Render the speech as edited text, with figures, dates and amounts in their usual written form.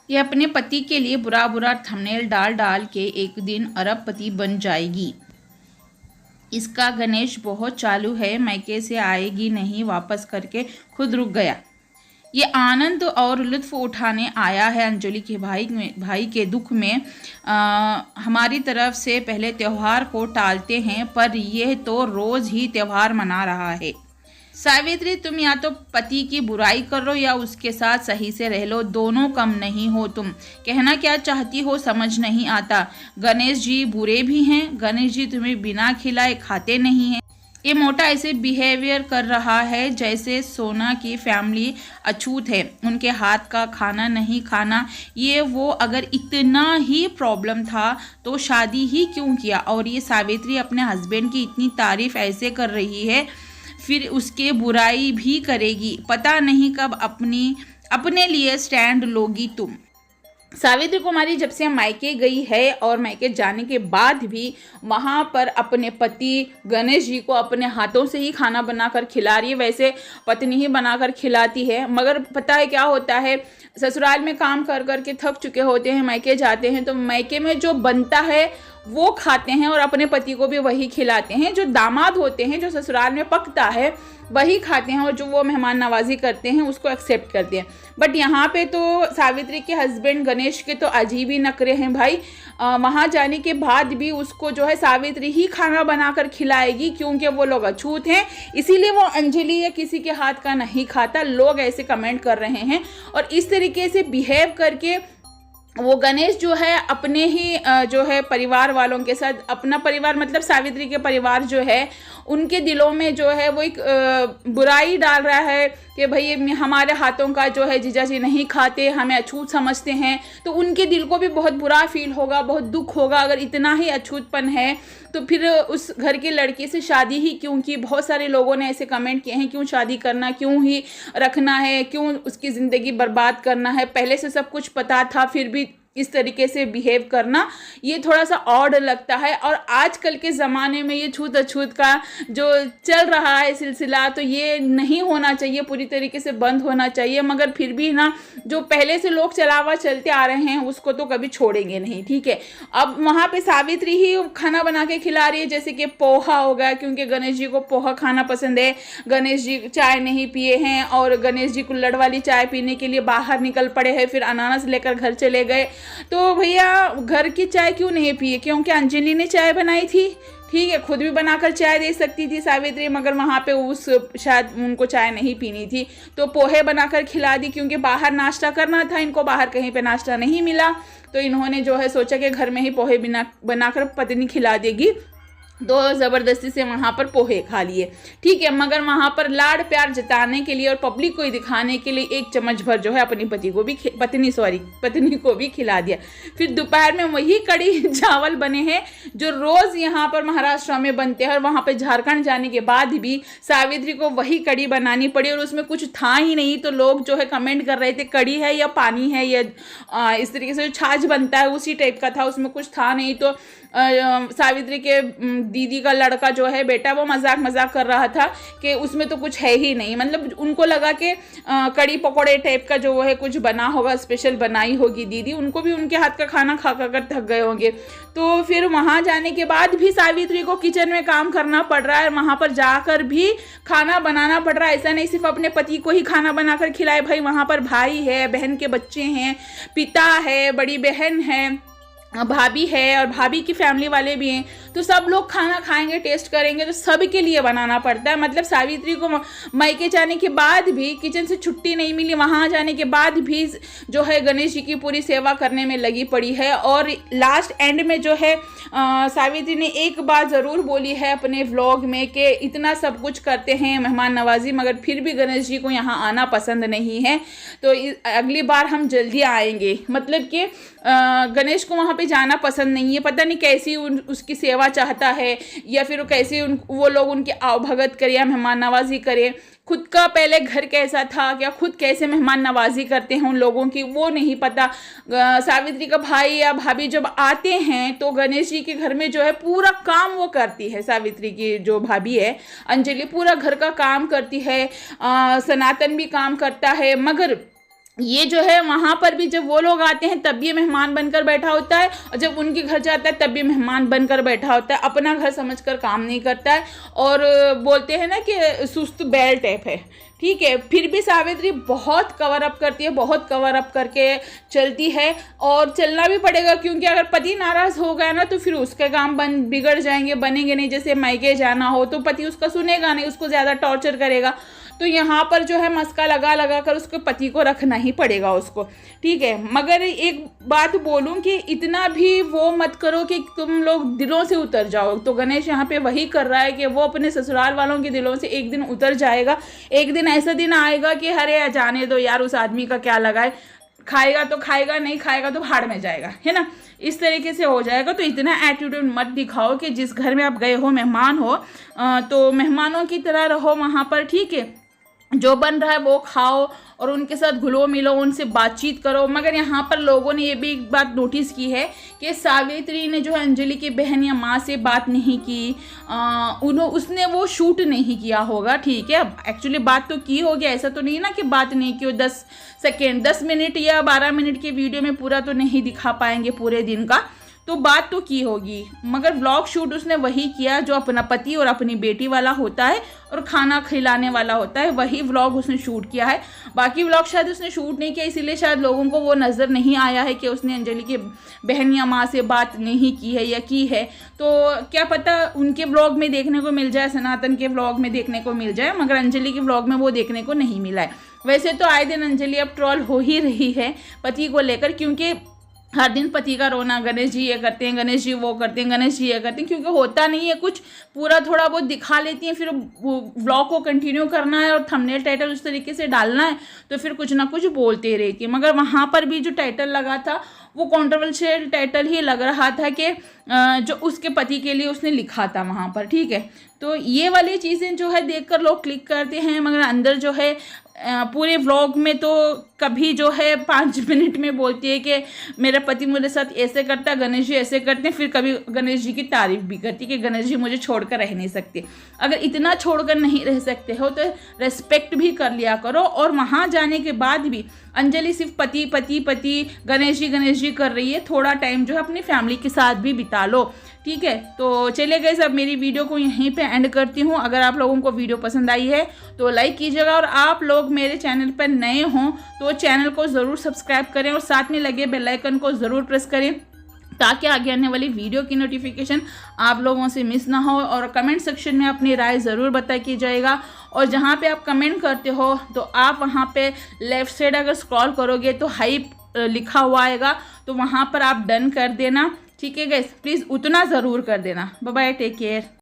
ये अपने पति के लिए बुरा बुरा थंबनेल डाल डाल के एक दिन अरबपति बन जाएगी। इसका गणेश बहुत चालू है, मायके से आएगी नहीं वापस करके खुद रुक गया। ये आनंद और लुत्फ उठाने आया है अंजलि के भाई के दुख में। हमारी तरफ से पहले त्यौहार को टालते हैं, पर यह तो रोज़ ही त्यौहार मना रहा है। सावित्री, तुम या तो पति की बुराई कर लो या उसके साथ सही से रह लो, दोनों कम नहीं हो तुम। कहना क्या चाहती हो समझ नहीं आता। गणेश जी बुरे भी हैं, गणेश जी तुम्हें बिना खिलाए खाते नहीं हैं। ये मोटा ऐसे बिहेवियर कर रहा है जैसे सोना की फैमिली अछूत है, उनके हाथ का खाना नहीं खाना। ये वो अगर इतना ही प्रॉब्लम था तो शादी ही क्यों किया। और ये सावित्री अपने हस्बैंड की इतनी तारीफ ऐसे कर रही है, फिर उसके बुराई भी करेगी। पता नहीं कब अपने लिए स्टैंड लोगी तुम। सावित्री कुमारी जब से मायके गई है और मायके जाने के बाद भी वहाँ पर अपने पति गणेश जी को अपने हाथों से ही खाना बनाकर खिला रही है। वैसे पत्नी ही बनाकर खिलाती है, मगर पता है क्या होता है, ससुराल में काम कर कर के थक चुके होते हैं, मायके जाते हैं तो मायके में जो बनता है वो खाते हैं और अपने पति को भी वही खिलाते हैं। जो दामाद होते हैं, जो ससुराल में पकता है वही खाते हैं और जो वो मेहमान नवाजी करते हैं उसको एक्सेप्ट करते हैं। बट यहाँ पे तो सावित्री के हस्बैंड गणेश के तो अजीब ही नखरे हैं भाई। वहाँ जाने के बाद भी उसको जो है सावित्री ही खाना बनाकर खिलाएगी, क्योंकि वो लोग अछूत हैं, इसीलिए वो अंजलि या किसी के हाथ का नहीं खाता। लोग ऐसे कमेंट कर रहे हैं और इस तरीके से बिहेव करके वो गणेश जो है अपने ही जो है परिवार वालों के साथ, अपना परिवार मतलब सावित्री के परिवार जो है उनके दिलों में जो है वो एक बुराई डाल रहा है कि भाई हमारे हाथों का जो है जीजा जी नहीं खाते, हमें अछूत समझते हैं। तो उनके दिल को भी बहुत बुरा फील होगा, बहुत दुख होगा। अगर इतना ही अछूतपन है तो फिर उस घर की लड़की से शादी ही क्यों की। बहुत सारे लोगों ने ऐसे कमेंट किए हैं, क्यों शादी करना, क्यों ही रखना है, क्यों उसकी ज़िंदगी बर्बाद करना है। पहले से सब कुछ पता था फिर भी इस तरीके से बिहेव करना ये थोड़ा सा ऑड लगता है। और आजकल के ज़माने में ये छूत अछूत का जो चल रहा है सिलसिला, तो ये नहीं होना चाहिए, पूरी तरीके से बंद होना चाहिए। मगर फिर भी ना, जो पहले से लोग चलते आ रहे हैं उसको तो कभी छोड़ेंगे नहीं, ठीक है। अब वहाँ पे सावित्री ही खाना बना के खिला रही है, जैसे कि पोहा हो गया, क्योंकि गणेश जी को पोहा खाना पसंद है। गणेश जी चाय नहीं पिए हैं और गणेश जी कुल्हड़ वाली चाय पीने के लिए बाहर निकल पड़े हैं, फिर अनानास लेकर घर चले गए। तो भैया घर की चाय क्यों नहीं पिए, क्योंकि अंजलि ने चाय बनाई थी, ठीक है। खुद भी बनाकर चाय दे सकती थी सावित्री, मगर वहाँ पे शायद उनको चाय नहीं पीनी थी तो पोहे बनाकर खिला दी, क्योंकि बाहर नाश्ता करना था इनको, बाहर कहीं पे नाश्ता नहीं मिला तो इन्होंने जो है सोचा कि घर में ही पोहे बनाकर पत्नी खिला देगी, तो ज़बरदस्ती से वहाँ पर पोहे खा लिए, ठीक है। मगर वहाँ पर लाड प्यार जताने के लिए और पब्लिक को दिखाने के लिए एक चम्मच भर जो है अपनी पत्नी को भी खिला दिया। फिर दोपहर में वही कड़ी चावल बने हैं जो रोज़ यहाँ पर महाराष्ट्र में बनते हैं, और वहाँ पर झारखंड जाने के बाद भी सावित्री को वही कड़ी बनानी पड़ी और उसमें कुछ था ही नहीं। तो लोग जो है कमेंट कर रहे थे कड़ी है या पानी है या इस तरीके से जो छाछ बनता है उसी टाइप का था, उसमें कुछ था नहीं। तो सावित्री के दीदी का लड़का जो है बेटा, वो मजाक कर रहा था कि उसमें तो कुछ है ही नहीं। मतलब उनको लगा कि कड़ी पकौड़े टाइप का जो है कुछ बना होगा, स्पेशल बनाई होगी दीदी, उनको भी उनके हाथ का खाना खा कर थक गए होंगे। तो फिर वहाँ जाने के बाद भी सावित्री को किचन में काम करना पड़ रहा है, वहाँ पर जाकर भी खाना बनाना पड़ रहा है। ऐसा नहीं सिर्फ अपने पति को ही खाना बनाकर खिलाए, भाई वहाँ पर भाई है, बहन के बच्चे हैं, पिता है, बड़ी बहन है, भाभी है और भाभी की फैमिली वाले भी हैं, तो सब लोग खाना खाएंगे, टेस्ट करेंगे, तो सबके लिए बनाना पड़ता है। मतलब सावित्री को मायके जाने के बाद भी किचन से छुट्टी नहीं मिली, वहाँ जाने के बाद भी जो है गणेश जी की पूरी सेवा करने में लगी पड़ी है। और लास्ट एंड में जो है सावित्री ने एक बात ज़रूर बोली है अपने व्लॉग में कि इतना सब कुछ करते हैं मेहमान नवाजी, मगर फिर भी गणेश जी को यहाँ आना पसंद नहीं है, तो अगली बार हम जल्दी आएंगे। मतलब कि गणेश को वहाँ पे जाना पसंद नहीं है, पता नहीं कैसी उसकी सेवा चाहता है, या फिर कैसे वो लोग उनकी आवभगत करें या मेहमान नवाजी करें। खुद का पहले घर कैसा था, क्या खुद कैसे मेहमान नवाजी करते हैं उन लोगों की, वो नहीं पता। सावित्री का भाई या भाभी जब आते हैं तो गणेश जी के घर में जो है पूरा काम वो करती है। सावित्री की जो भाभी है अंजलि पूरा घर का काम करती है, सनातन भी काम करता है, मगर ये जो है वहाँ पर भी जब वो लोग आते हैं तब भी मेहमान बनकर बैठा होता है, और जब उनके घर जाता है तब भी मेहमान बनकर बैठा होता है, अपना घर समझकर काम नहीं करता है। और बोलते हैं ना कि सुस्त बैल टाइप है, ठीक है। फिर भी सावित्री बहुत कवर अप करती है, बहुत कवर अप करके चलती है, और चलना भी पड़ेगा, क्योंकि अगर पति नाराज़ हो गया ना तो फिर उसके काम बिगड़ जाएंगे, बनेंगे नहीं। जैसे मायके जाना हो तो पति उसका सुनेगा नहीं, उसको ज़्यादा टॉर्चर करेगा। तो यहाँ पर जो है मस्का लगा लगा कर उसके पति को रखना ही पड़ेगा उसको, ठीक है। मगर एक बात बोलूँ कि इतना भी वो मत करो कि तुम लोग दिलों से उतर जाओ। तो गणेश यहाँ पे वही कर रहा है कि वो अपने ससुराल वालों के दिलों से एक दिन उतर जाएगा। एक दिन ऐसा दिन आएगा कि अरे जाने दो यार, उस आदमी का क्या लगा है, खाएगा तो खाएगा, नहीं खाएगा तो भाड़ में जाएगा, है ना। इस तरीके से हो जाएगा। तो इतना एटीट्यूड मत दिखाओ कि जिस घर में आप गए हो, मेहमान हो, तो मेहमानों की तरह रहो वहाँ पर, ठीक है। जो बन रहा है वो खाओ और उनके साथ घुलो मिलो, उनसे बातचीत करो। मगर यहाँ पर लोगों ने ये भी एक बात नोटिस की है कि सावित्री ने जो है अंजलि की बहन या माँ से बात नहीं की, उसने वो शूट नहीं किया होगा, ठीक है। एक्चुअली बात तो की होगी, ऐसा तो नहीं ना कि बात नहीं की हो। 10 सेकेंड 10 मिनट या 12 मिनट के वीडियो में पूरा तो नहीं दिखा पाएंगे पूरे दिन का, तो बात तो की होगी। मगर व्लॉग शूट उसने वही किया जो अपना पति और अपनी बेटी वाला होता है और खाना खिलाने वाला होता है, वही व्लॉग उसने शूट किया है। बाकी व्लॉग शायद उसने शूट नहीं किया, इसीलिए शायद लोगों को वो नज़र नहीं आया है कि उसने अंजलि के बहन या माँ से बात नहीं की है या की है। तो क्या पता उनके व्लॉग में देखने को मिल जाए, सनातन के व्लॉग में देखने को मिल जाए, मगर अंजलि के व्लॉग में वो देखने को नहीं मिला है। वैसे तो आए दिन अंजलि अब ट्रोल हो ही रही है पति को लेकर, क्योंकि हर दिन पति का रोना, गणेश जी ये करते हैं, गणेश जी वो करते हैं, गणेश जी ये करते हैं, क्योंकि होता नहीं है कुछ, पूरा थोड़ा बहुत दिखा लेती हैं, फिर व्लॉग को कंटिन्यू करना है और थंबनेल टाइटल उस तरीके से डालना है, तो फिर कुछ ना कुछ बोलते रहती है। मगर वहाँ पर भी जो टाइटल लगा था वो कंट्रोवर्शियल टाइटल ही लग रहा था कि जो उसके पति के लिए उसने लिखा था वहाँ पर, ठीक है। तो ये वाली चीज़ें जो है देखकर लोग क्लिक करते हैं, मगर अंदर जो है पूरे व्लॉग में तो कभी जो है 5 मिनट में बोलती है कि मेरा पति मेरे साथ ऐसे करता है, गणेश जी ऐसे करते हैं, फिर कभी गणेश जी की तारीफ भी करती है कि गणेश जी मुझे छोड़कर रह नहीं सकते। अगर इतना छोड़कर नहीं रह सकते हो तो रेस्पेक्ट भी कर लिया करो। और वहाँ जाने के बाद भी अंजलि सिर्फ पति पति पति गणेश जी कर रही है, थोड़ा टाइम जो है अपनी फैमिली के साथ भी बिता लो, ठीक है। तो चलिए गाइस, अब मेरी वीडियो को यहीं पे एंड करती हूँ। अगर आप लोगों को वीडियो पसंद आई है तो लाइक कीजिएगा, और आप लोग मेरे चैनल पर नए हों तो चैनल को ज़रूर सब्सक्राइब करें और साथ में लगे बेल आइकन को ज़रूर प्रेस करें, ताकि आगे आने वाली वीडियो की नोटिफिकेशन आप लोगों से मिस ना हो। और कमेंट सेक्शन में अपनी राय ज़रूर बता कीजिएगा। और जहाँ पे आप कमेंट करते हो तो आप वहाँ पे लेफ़्ट साइड अगर स्क्रॉल करोगे तो हाइप लिखा हुआ आएगा, तो वहाँ पर आप डन कर देना, ठीक है गाइस। प्लीज़ उतना ज़रूर कर देना। Bye bye, take care.